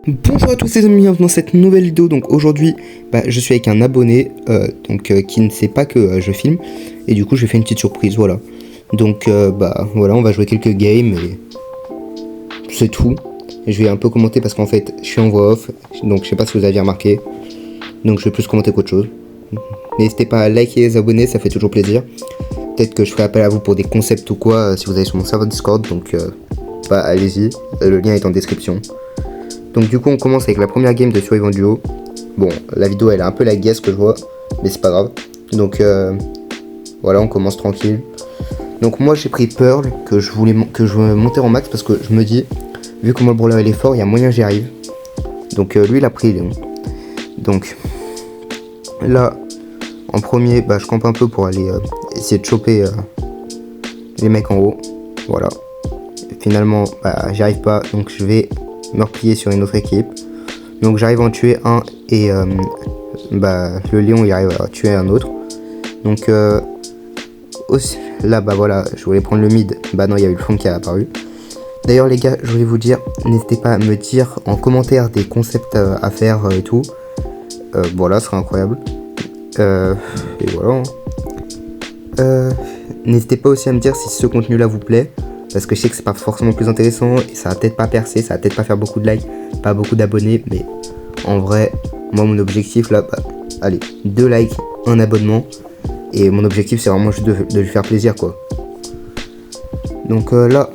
Bonjour à tous les amis, bienvenue dans cette nouvelle vidéo. Donc aujourd'hui, je suis avec un abonné qui ne sait pas que je filme. Et du coup, je vais faire une petite surprise, voilà. Donc voilà, on va jouer quelques games et c'est tout. Et je vais un peu commenter parce qu'en fait, je suis en voix off. Donc je sais pas si vous aviez remarqué. Donc je vais plus commenter qu'autre chose. N'hésitez pas à liker et les abonner, ça fait toujours plaisir. Peut-être que je ferai appel à vous pour des concepts ou quoi si vous allez sur mon serveur Discord. Donc allez-y, le lien est en description. Donc du coup on commence avec la première game de Survivant Duo. Bon, la vidéo elle est un peu la guess que je vois, mais c'est pas grave. Donc voilà, on commence tranquille. Donc moi j'ai pris Pearl que je voulais monter en max parce que je me dis, vu comment le brawler il est fort, il y a moyen que j'y arrive. Donc lui il a pris Léon. Donc là en premier je campe un peu pour aller essayer de choper les mecs en haut. Voilà. Et finalement j'y arrive pas, donc je vais me replier sur une autre équipe. Donc j'arrive à en tuer un et le lion il arrive à tuer un autre. Donc aussi, là voilà, je voulais prendre le mid, non, il y a eu le fond qui a apparu. D'ailleurs les gars, je voulais vous dire, n'hésitez pas à me dire en commentaire des concepts à faire et tout. Voilà, ce serait incroyable. Et voilà. N'hésitez pas aussi à me dire si ce contenu là vous plaît, parce que je sais que c'est pas forcément plus intéressant et ça va peut-être pas percer, ça va peut-être pas faire beaucoup de likes, pas beaucoup d'abonnés, mais en vrai, moi mon objectif là, allez, 2 likes, 1 abonnement, et mon objectif c'est vraiment juste de lui faire plaisir quoi. Donc là,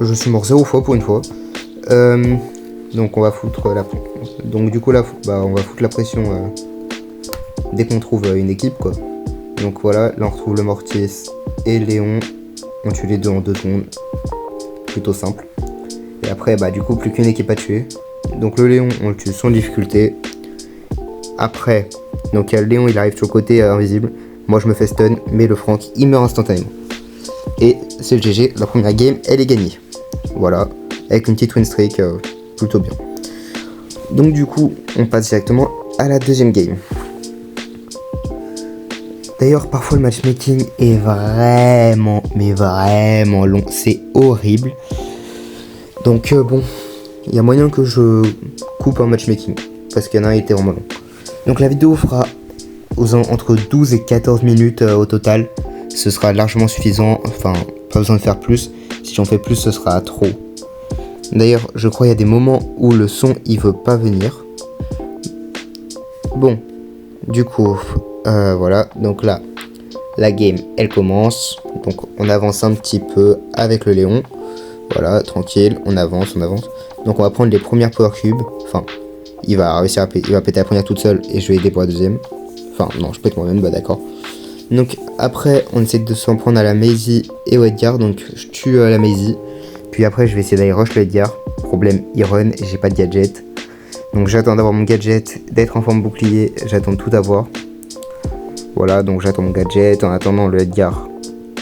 je suis mort 0 fois pour une fois. Donc on va foutre la... Donc du coup là, on va foutre la pression dès qu'on trouve une équipe quoi. Donc voilà, là on retrouve le Mortis et Léon. On tue les deux en 2 secondes. Plutôt simple. Et après, du coup, plus qu'une équipe à tuer. Donc le Léon, on le tue sans difficulté. Après, donc il y a le Léon, il arrive sur le côté invisible. Moi, je me fais stun, mais le Frank, il meurt instantanément. Et c'est le GG, la première game, elle est gagnée. Voilà, avec une petite win streak, plutôt bien. Donc du coup, on passe directement à la deuxième game. D'ailleurs, parfois le matchmaking est vraiment, mais vraiment long. C'est horrible. Donc bon, il y a moyen que je coupe un matchmaking. Parce qu'il y en a un qui était vraiment long. Donc la vidéo fera entre 12 et 14 minutes au total. Ce sera largement suffisant. Enfin, pas besoin de faire plus. Si j'en fais plus, ce sera trop. D'ailleurs, je crois qu'il y a des moments où le son, il veut pas venir. Bon, du coup... voilà, donc là, la game, elle commence. Donc on avance un petit peu avec le Léon. Voilà, tranquille, on avance. Donc on va prendre les premières power cubes. Enfin, il va réussir à péter, il va péter la première toute seule et je vais aider pour la deuxième. Enfin, non, je pète moi-même, d'accord. Donc après, on essaie de s'en prendre à la Maisie et au Edgar. Donc je tue la Maisie. Puis après, je vais essayer d'aller rush le Edgar. Problème, il run et j'ai pas de gadget. Donc j'attends d'avoir mon gadget, d'être en forme bouclier. J'attends de tout avoir. Voilà, donc j'attends mon gadget. En attendant, le Edgar,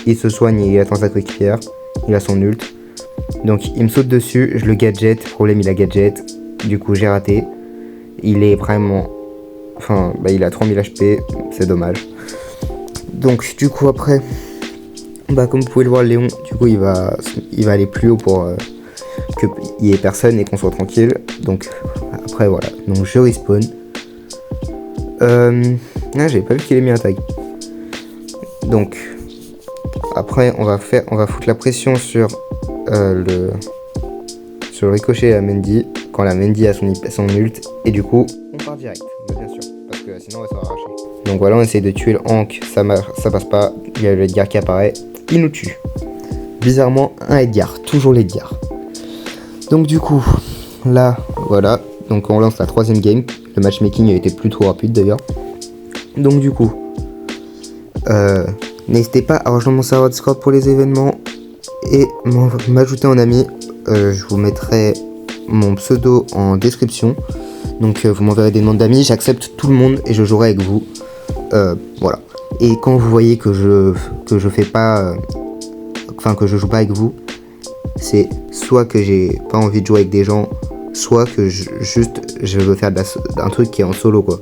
il se soigne et il attend sa coéquipière. Il a son ult. Donc il me saute dessus, je le gadget. Problème, il a gadget. Du coup, j'ai raté. Il est vraiment... Enfin, il a 3000 HP. C'est dommage. Donc du coup, après... comme vous pouvez le voir, Léon, du coup, il va aller plus haut pour qu'il y ait personne et qu'on soit tranquille. Donc après, voilà. Donc je respawn. J'avais pas vu qu'il ait mis un tag. Donc après on va foutre la pression sur le ricochet à Mendy quand la Mendy a son ult et du coup on part direct, bien sûr, parce que sinon on va se faire arracher. Donc voilà, on essaie de tuer le Hank, ça passe pas, il y a le Edgar qui apparaît, il nous tue. Bizarrement un Edgar, toujours l'Edgar. Donc du coup là voilà, donc on lance la troisième game. Le matchmaking a été plutôt rapide d'ailleurs. Donc du coup, n'hésitez pas à rejoindre mon serveur Discord pour les événements et m'ajouter en ami. Je vous mettrai mon pseudo en description. Donc vous m'enverrez des noms d'amis, j'accepte tout le monde et je jouerai avec vous. Voilà. Et quand vous voyez que je fais pas, que je joue pas avec vous, c'est soit que j'ai pas envie de jouer avec des gens, soit que je veux faire un truc qui est en solo quoi.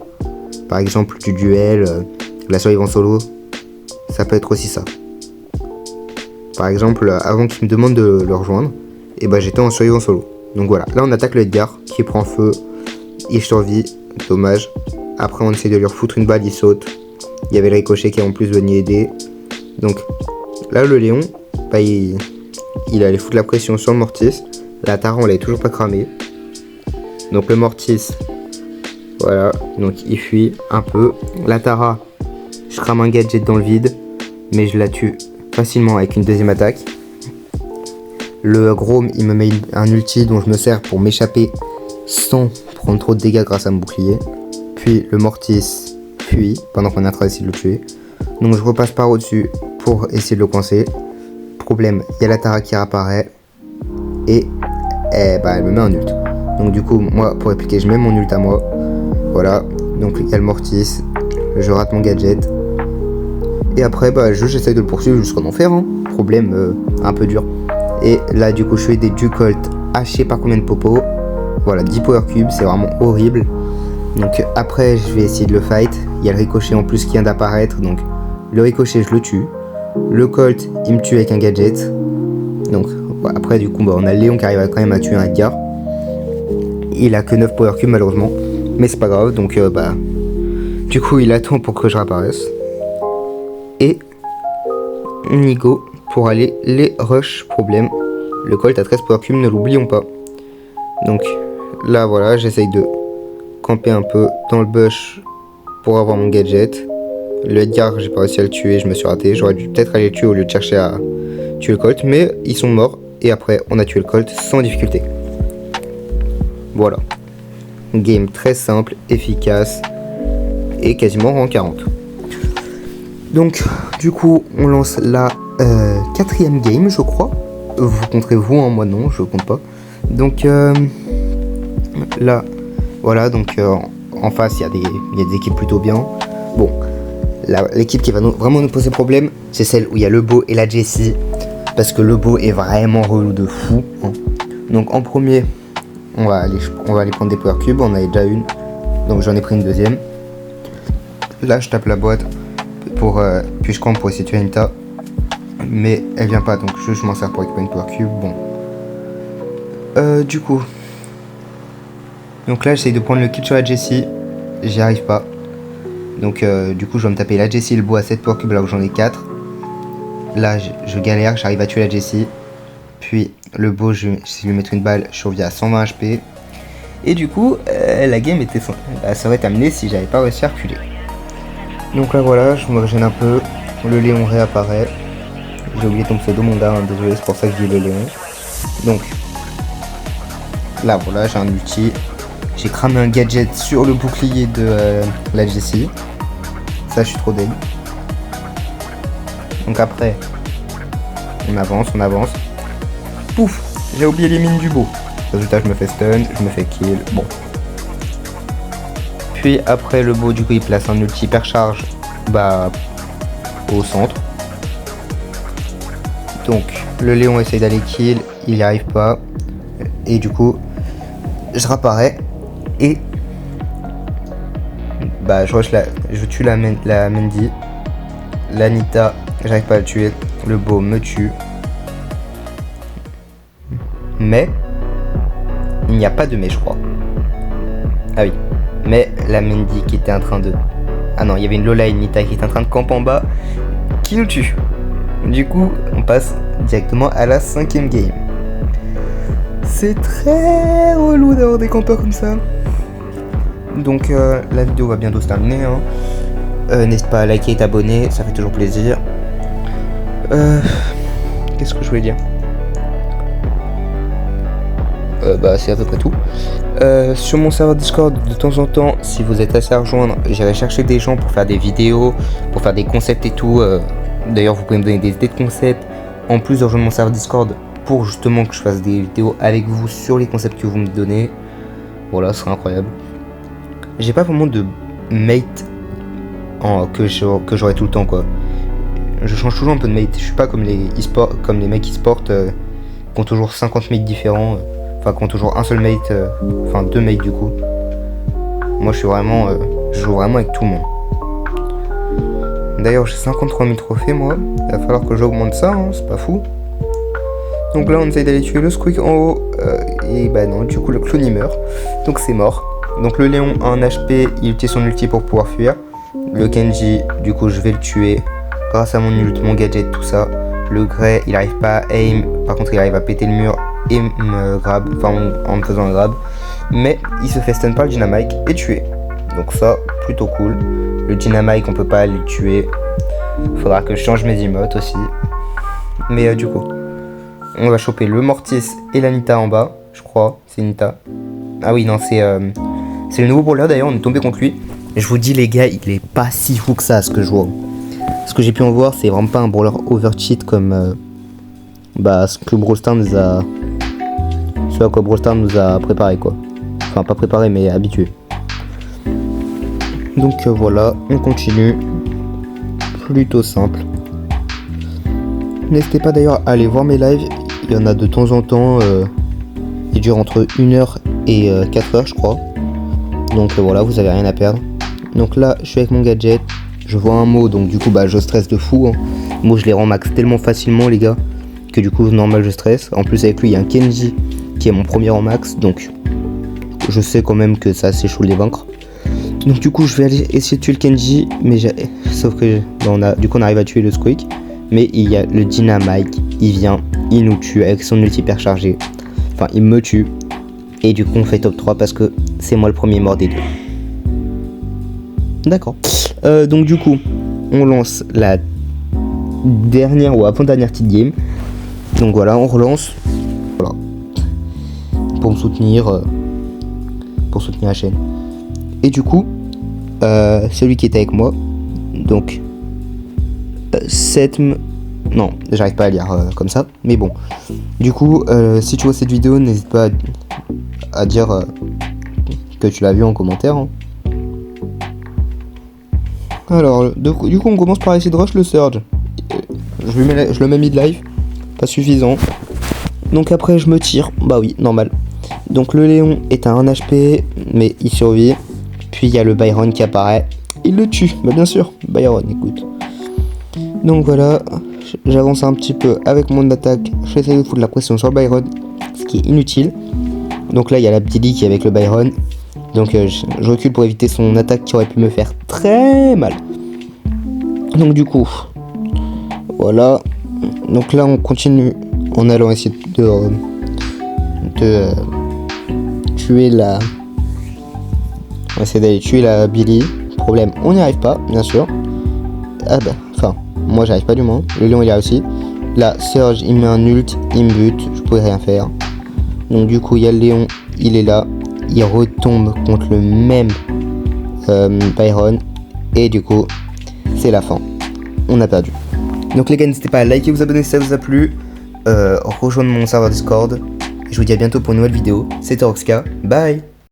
Par exemple du duel, la survie en solo, ça peut être aussi ça. Par exemple, avant qu'il me demande de le rejoindre, et j'étais en survie en solo. Donc voilà, là on attaque le Edgar qui prend feu, il survit, dommage. Après on essaie de lui refoutre une balle, il saute. Il y avait le ricochet qui en plus venait aider. Donc là le Léon, bah, il allait foutre la pression sur le Mortis. La Tara on l'avait toujours pas cramé. Donc le Mortis, voilà, donc il fuit un peu. La Tara, je crame un gadget dans le vide, mais je la tue facilement avec une deuxième attaque. Le Grom, il me met un ulti dont je me sers pour m'échapper sans prendre trop de dégâts grâce à mon bouclier. Puis le Mortis fuit pendant qu'on est en train d'essayer de le tuer. Donc je repasse par au-dessus pour essayer de le coincer. Problème, il y a la Tara qui réapparaît et bah, elle me met un ult. Donc du coup, moi pour répliquer, je mets mon ult à moi. Voilà, donc il y a le Mortis, je rate mon gadget. Et après, bah, j'essaie de le poursuivre jusqu'en enfer. Hein. Problème un peu dur. Et là, du coup, je fais des Ducolt hachés par combien de popos. Voilà, 10 power cubes, c'est vraiment horrible. Donc après, je vais essayer de le fight. Il y a le ricochet en plus qui vient d'apparaître. Donc le ricochet, je le tue. Le Colt, il me tue avec un gadget. Donc après, du coup, bah, on a Léon qui arrive quand même à tuer un Edgar. Il a que 9 power cubes malheureusement. Mais c'est pas grave, donc bah... Du coup, il attend pour que je réapparaisse. Et... Nigo pour aller les rush. Problème, le Colt a 13 power cubes, ne l'oublions pas. Donc là voilà, j'essaye de camper un peu dans le bush pour avoir mon gadget. Le Edgar, j'ai pas réussi à le tuer, je me suis raté. J'aurais dû peut-être aller le tuer au lieu de chercher à tuer le Colt, mais ils sont morts. Et après on a tué le Colt sans difficulté. Voilà, game très simple, efficace et quasiment rang 40. Donc du coup on lance la 4ème game je crois. Vous compterez vous, hein, moi non, je compte pas. Donc là voilà, donc en face il y a des équipes plutôt bien. Bon, l'équipe qui va vraiment nous poser problème, c'est celle où il y a le Beau et la Jessie. Parce que le Beau est vraiment relou de fou, hein. Donc en premier on va aller prendre des power cubes, on en avait déjà une. Donc j'en ai pris une deuxième. Là je tape la boîte pour puis je campe pour essayer de tuer Anita, mais elle vient pas, donc je m'en sers pour récupérer une power cube. Bon, du coup, donc là j'essaye de prendre le kill sur la Jessie, j'y arrive pas. Donc du coup je vais me taper la Jessie et le Beau à 7 power cubes là où j'en ai 4. Là je galère, j'arrive à tuer la Jessie. Puis le Beau, je lui mettre une balle, je survis à 120 HP. Et du coup la game était ça aurait terminé si j'avais pas réussi à reculer. Donc là voilà, je me régène un peu. Le Léon réapparaît. J'ai oublié ton pseudo mon gars, hein, désolé, c'est pour ça que je dis le Léon. Donc là voilà, j'ai un ulti. J'ai cramé un gadget sur le bouclier de la Jessie. Ça je suis trop dead. Donc après on avance. Pouf, j'ai oublié les mines du Beau. Résultat, je me fais stun, je me fais kill. Bon. Puis après le Beau, du coup, il place un ulti hypercharge bah, au centre. Donc le Léon essaye d'aller kill, il n'y arrive pas. Et du coup, je réapparais et bah, je tue la Mandy. L'Anita, j'arrive pas à le tuer. Le Beau me tue. Mais il n'y a pas de mais je crois. Ah oui. Mais la Mandy qui était en train de... Ah non, il y avait une Lola et une Nita qui était en train de camper en bas qui nous tue. Du coup, on passe directement à la 5ème game. C'est très relou d'avoir des campeurs comme ça. Donc la vidéo va bientôt se terminer, hein. N'hésite pas à liker et t'abonner, ça fait toujours plaisir. Qu'est-ce que je voulais dire? Bah c'est à peu près tout. Sur mon serveur Discord, de temps en temps, si vous êtes assez à rejoindre, j'irai chercher des gens pour faire des vidéos, pour faire des concepts et tout. D'ailleurs, vous pouvez me donner des idées de concepts, en plus de rejoindre mon serveur Discord, pour justement que je fasse des vidéos avec vous sur les concepts que vous me donnez. Voilà, ce serait incroyable. J'ai pas vraiment de mate que j'aurai tout le temps, quoi. Je change toujours un peu de mate. Je suis pas comme les mecs e-sport qui ont toujours 50 mates différents. Enfin, qui ont toujours un seul mate, enfin 2 mates du coup. Moi je suis vraiment, je joue vraiment avec tout le monde. D'ailleurs j'ai 53 000 trophées moi, il va falloir que j'augmente ça, hein, c'est pas fou. Donc là on essaye d'aller tuer le Squeak en haut. Et bah non, du coup le clown il meurt. Donc c'est mort. Donc le Léon a un HP, il utilise son ulti pour pouvoir fuir. Le Kenji, du coup je vais le tuer grâce à mon ult, mon gadget, tout ça. Le Grey, il arrive pas à aim, par contre il arrive à péter le mur et me grab, enfin en me faisant un grab. Mais il se fait stun par le Dynamite et tuer. Donc ça, plutôt cool. Le Dynamite, on peut pas le tuer. Faudra que je change mes emotes aussi. Mais du coup, on va choper le Mortis et la Nita en bas, je crois. C'est Nita. Ah oui, non, c'est le nouveau brawler d'ailleurs, on est tombé contre lui. Je vous dis les gars, il est pas si fou que ça à ce que je vois. Ce que j'ai pu en voir, c'est vraiment pas un brawler overcheat comme ce que Brawl Stars nous a... Ce à quoi Brawl Stars nous a préparé quoi. Enfin pas préparé mais habitué. Donc voilà, on continue. Plutôt simple. N'hésitez pas d'ailleurs à aller voir mes lives. Il y en a de temps en temps. Ils durent entre 1h et 4h je crois. Donc voilà, vous avez rien à perdre. Donc là, je suis avec mon gadget. Je vois un mot, donc du coup je stresse de fou. Hein. Moi je les rends max tellement facilement les gars, que du coup normal je stresse. En plus avec lui il y a un Kenji qui est mon premier en max, donc je sais quand même que c'est assez chaud de les vaincre. Donc du coup je vais aller essayer de tuer le Kenji, mais sauf que du coup on arrive à tuer le Squeak. Mais il y a le Dynamite, il vient, il nous tue avec son ulti hyper chargé. Enfin il me tue. Et du coup on fait top 3 parce que c'est moi le premier mort des deux. D'accord. Donc du coup, on lance la dernière ou avant-dernière petite game. Donc voilà, on relance. Voilà. Pour me soutenir. Pour soutenir la chaîne. Et du coup, celui qui est avec moi. Donc, non, j'arrive pas à lire comme ça. Mais bon. Du coup, si tu vois cette vidéo, n'hésite pas à dire que tu l'as vu en commentaire. Hein. Alors, du coup, on commence par essayer de rush le Surge. Je le mets mid-life. Pas suffisant. Donc après, je me tire. Bah oui, normal. Donc le Léon est à 1 HP, mais il survit. Puis il y a le Byron qui apparaît. Il le tue. Bah bien sûr, Byron, écoute. Donc voilà, j'avance un petit peu avec mon attaque. J'essaie de foutre la pression sur le Byron, ce qui est inutile. Donc là, il y a la Billy qui est avec le Byron. Donc je recule pour éviter son attaque qui aurait pu me faire très mal. Donc du coup, voilà. Donc là on continue en allant essayer de tuer la... On va essayer d'aller tuer la Billy. Problème, on n'y arrive pas, bien sûr. Enfin, moi j'arrive pas du moins. Le Lion il a réussi. Là, Surge il met un ult, il me bute, je pouvais rien faire. Donc du coup il y a le Léon, il est là. Il retombe contre le même Byron. Et du coup, c'est la fin. On a perdu. Donc les gars, n'hésitez pas à liker, vous abonner si ça vous a plu. Rejoindre mon serveur Discord. Et je vous dis à bientôt pour une nouvelle vidéo. C'était Roxka. Bye.